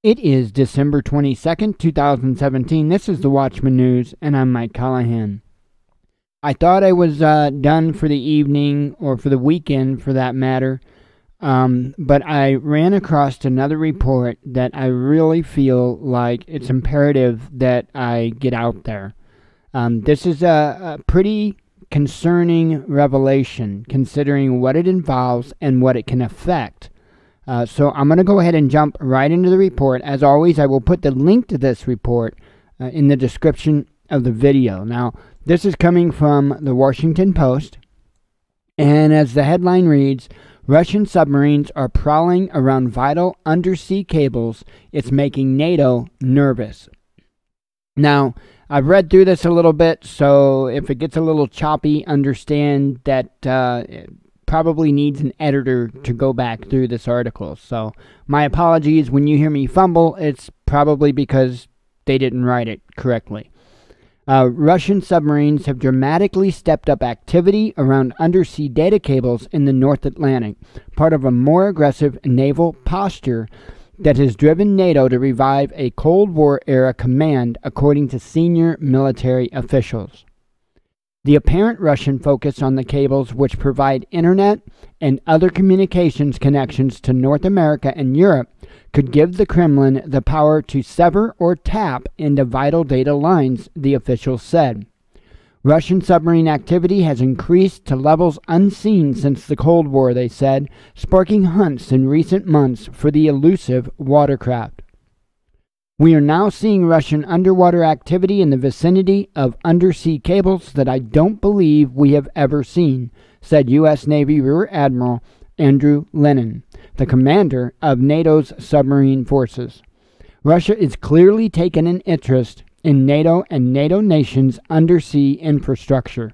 It is December 22nd, 2017. This is the Watchman News, and I'm Mike Callahan. I thought I was done for the evening, or for the weekend for that matter, but I ran across another report that I really feel like it's imperative that I get out there. This is a pretty concerning revelation, considering what it involves and what it can affect. So I'm going to go ahead and jump right into the report. As always, I will put the link to this report in the description of the video. Now, this is coming from the Washington Post, and as the headline reads, Russian submarines are prowling around vital undersea cables. It's making NATO nervous. Now, I've read through this a little bit, so if it gets a little choppy, understand that probably needs an editor to go back through this article. So my apologies when you hear me fumble. It's probably because they didn't write it correctly. Russian submarines have dramatically stepped up activity around undersea data cables in the North Atlantic, part of a more aggressive naval posture that has driven NATO to revive a Cold War-era command, according to senior military officials. The apparent Russian focus on the cables, which provide internet and other communications connections to North America and Europe, could give the Kremlin the power to sever or tap into vital data lines, the officials said. Russian submarine activity has increased to levels unseen since the Cold War, they said, sparking hunts in recent months for the elusive watercraft. We are now seeing Russian underwater activity in the vicinity of undersea cables that I don't believe we have ever seen, said U.S. Navy Rear Admiral Andrew Lennon, the commander of NATO's submarine forces. Russia is clearly taking an interest in NATO and NATO nations' undersea infrastructure.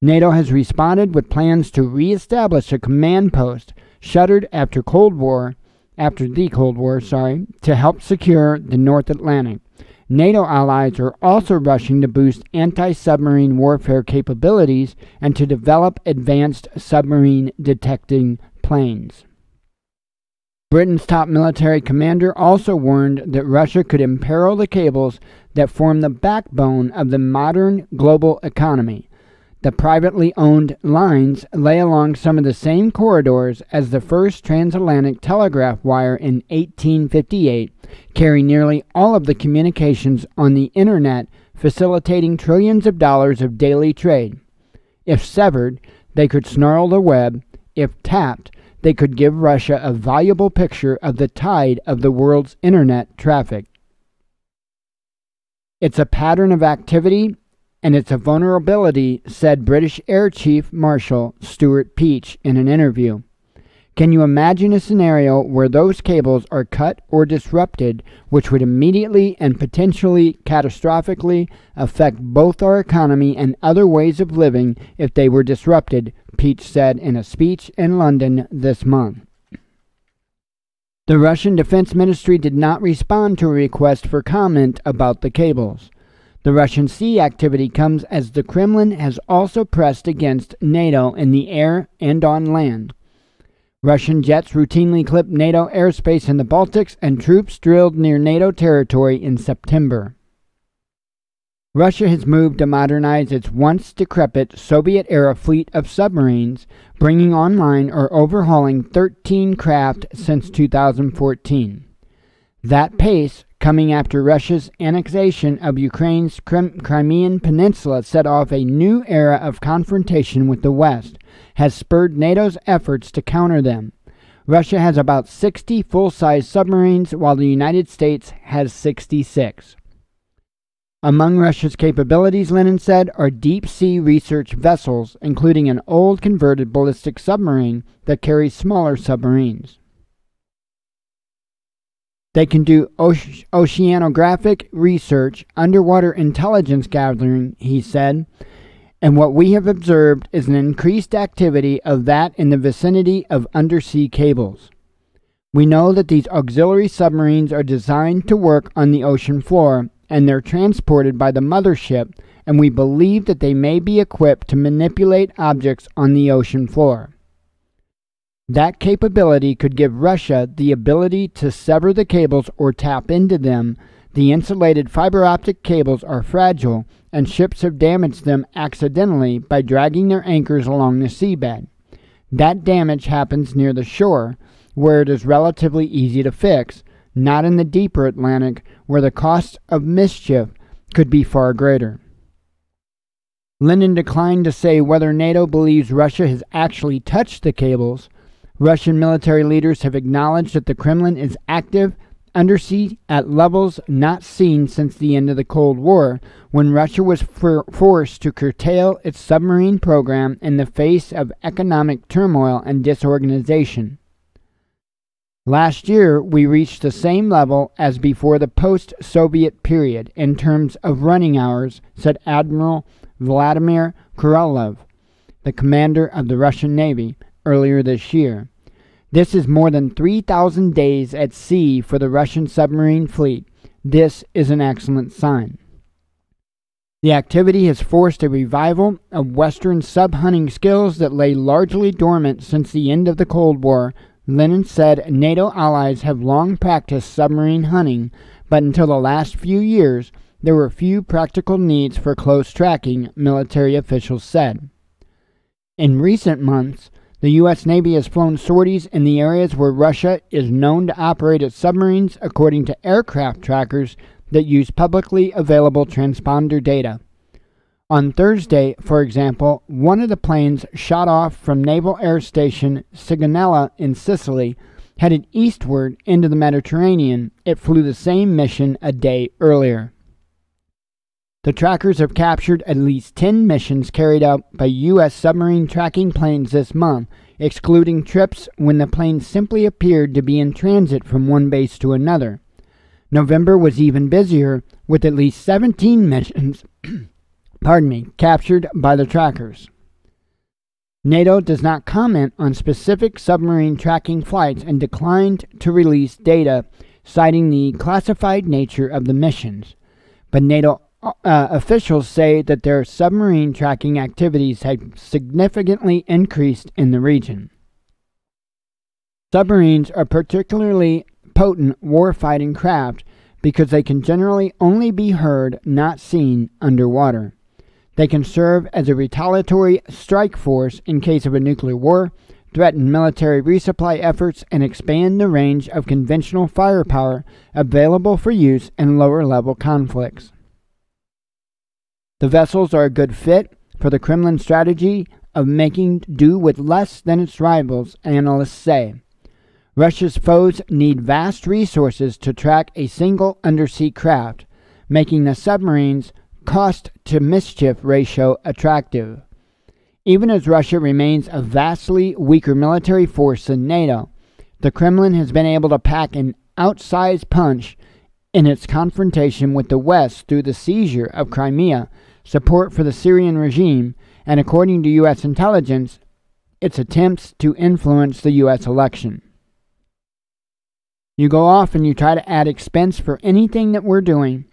NATO has responded with plans to reestablish a command post shuttered after the Cold War, to help secure the North Atlantic. NATO allies are also rushing to boost anti-submarine warfare capabilities and to develop advanced submarine detecting planes. Britain's top military commander also warned that Russia could imperil the cables that form the backbone of the modern global economy. The privately owned lines lay along some of the same corridors as the first transatlantic telegraph wire in 1858, carry nearly all of the communications on the internet, facilitating trillions of dollars of daily trade. If severed, they could snarl the web. If tapped, they could give Russia a valuable picture of the tide of the world's internet traffic. It's a pattern of activity, and it's a vulnerability, said British Air Chief Marshal Stuart Peach in an interview. Can you imagine a scenario where those cables are cut or disrupted, which would immediately and potentially catastrophically affect both our economy and other ways of living if they were disrupted, Peach said in a speech in London this month. The Russian Defense Ministry did not respond to a request for comment about the cables. The Russian sea activity comes as the Kremlin has also pressed against NATO in the air and on land. Russian jets routinely clipped NATO airspace in the Baltics, and troops drilled near NATO territory in September. Russia has moved to modernize its once decrepit Soviet-era fleet of submarines, bringing online or overhauling 13 craft since 2014. That pace, coming after Russia's annexation of Ukraine's Crimean Peninsula set off a new era of confrontation with the West, has spurred NATO's efforts to counter them. Russia has about 60 full-size submarines, while the United States has 66. Among Russia's capabilities, Lennon said, are deep-sea research vessels, including an old converted ballistic submarine that carries smaller submarines. They can do oceanographic research, underwater intelligence gathering, he said, and what we have observed is an increased activity of that in the vicinity of undersea cables. We know that these auxiliary submarines are designed to work on the ocean floor, and they're transported by the mothership, and we believe that they may be equipped to manipulate objects on the ocean floor. That capability could give Russia the ability to sever the cables or tap into them. The insulated fiber optic cables are fragile, and ships have damaged them accidentally by dragging their anchors along the seabed. That damage happens near the shore, where it is relatively easy to fix, not in the deeper Atlantic, where the cost of mischief could be far greater. Lennon declined to say whether NATO believes Russia has actually touched the cables. Russian military leaders have acknowledged that the Kremlin is active undersea at levels not seen since the end of the Cold War, when Russia was forced to curtail its submarine program in the face of economic turmoil and disorganization. Last year, we reached the same level as before the post-Soviet period in terms of running hours, said Admiral Vladimir Korolev, the commander of the Russian Navy, earlier this year. This is more than 3,000 days at sea for the Russian submarine fleet. This is an excellent sign. The activity has forced a revival of Western sub-hunting skills that lay largely dormant since the end of the Cold War. Lennon said NATO allies have long practiced submarine hunting, but until the last few years, there were few practical needs for close tracking, military officials said. In recent months, the U.S. Navy has flown sorties in the areas where Russia is known to operate its submarines, according to aircraft trackers that use publicly available transponder data. On Thursday, for example, one of the planes shot off from Naval Air Station Sigonella in Sicily, headed eastward into the Mediterranean. It flew the same mission a day earlier. The trackers have captured at least 10 missions carried out by U.S. submarine tracking planes this month, excluding trips when the plane simply appeared to be in transit from one base to another. November was even busier, with at least 17 missions captured by the trackers. NATO does not comment on specific submarine tracking flights and declined to release data, citing the classified nature of the missions. But NATO officials say that their submarine tracking activities have significantly increased in the region. Submarines are particularly potent warfighting craft because they can generally only be heard, not seen, underwater. They can serve as a retaliatory strike force in case of a nuclear war, threaten military resupply efforts, and expand the range of conventional firepower available for use in lower-level conflicts. The vessels are a good fit for the Kremlin strategy of making do with less than its rivals, analysts say. Russia's foes need vast resources to track a single undersea craft, making the submarine's cost-to-mischief ratio attractive. Even as Russia remains a vastly weaker military force than NATO, the Kremlin has been able to pack an outsized punch in its confrontation with the West through the seizure of Crimea, support for the Syrian regime, and according to U.S. intelligence, its attempts to influence the U.S. election. You go off and you try to add expense for anything that we're doing,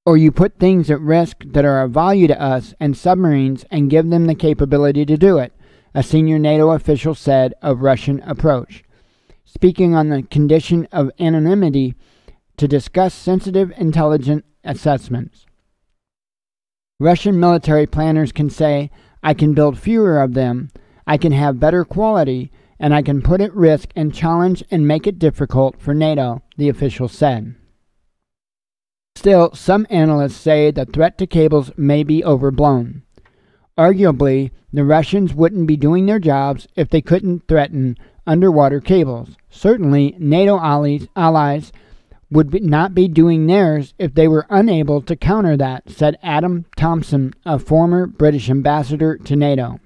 or you put things at risk that are of value to us and submarines and give them the capability to do it, a senior NATO official said of Russian approach, speaking on the condition of anonymity to discuss sensitive intelligence assessments. Russian military planners can say, I can build fewer of them, I can have better quality, and I can put at risk and challenge and make it difficult for NATO, the official said. Still, some analysts say the threat to cables may be overblown. Arguably, the Russians wouldn't be doing their jobs if they couldn't threaten underwater cables. Certainly, NATO allies would not be doing theirs if they were unable to counter that, said Adam Thompson, a former British ambassador to NATO.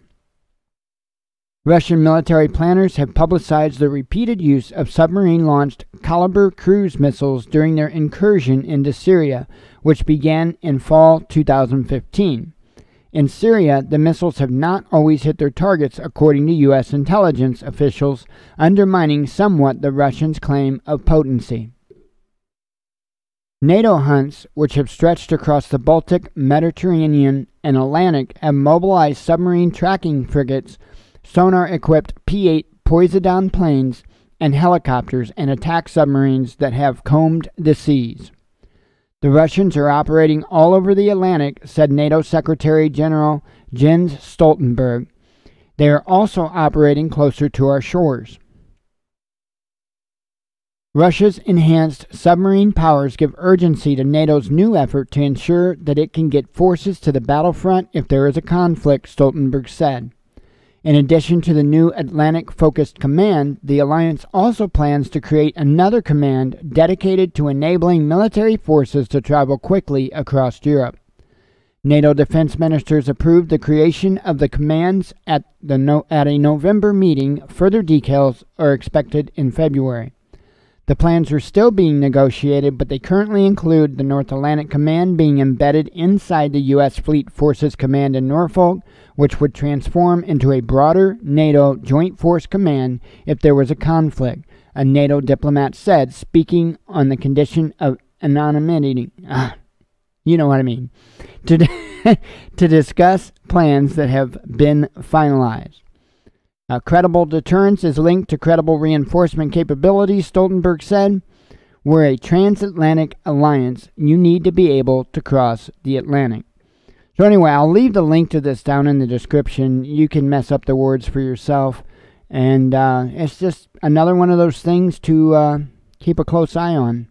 Russian military planners have publicized the repeated use of submarine-launched Caliber cruise missiles during their incursion into Syria, which began in fall 2015. In Syria, the missiles have not always hit their targets, according to U.S. intelligence officials, undermining somewhat the Russians' claim of potency. NATO hunts, which have stretched across the Baltic, Mediterranean, and Atlantic, have mobilized submarine tracking frigates, sonar-equipped P-8 Poseidon planes and helicopters and attack submarines that have combed the seas. The Russians are operating all over the Atlantic, said NATO Secretary General Jens Stoltenberg. They are also operating closer to our shores. Russia's enhanced submarine powers give urgency to NATO's new effort to ensure that it can get forces to the battlefront if there is a conflict, Stoltenberg said. In addition to the new Atlantic-focused command, the alliance also plans to create another command dedicated to enabling military forces to travel quickly across Europe. NATO defense ministers approved the creation of the commands at a November meeting. Further details are expected in February. The plans are still being negotiated, but they currently include the North Atlantic Command being embedded inside the U.S. Fleet Forces Command in Norfolk, which would transform into a broader NATO Joint Force Command if there was a conflict, a NATO diplomat said, speaking on the condition of anonymity. You know what I mean. To discuss plans that have been finalized. Credible deterrence is linked to credible reinforcement capabilities, Stoltenberg said. We're a transatlantic alliance. You need to be able to cross the Atlantic. So anyway, I'll leave the link to this down in the description. You can mess up the words for yourself. And it's just another one of those things to keep a close eye on.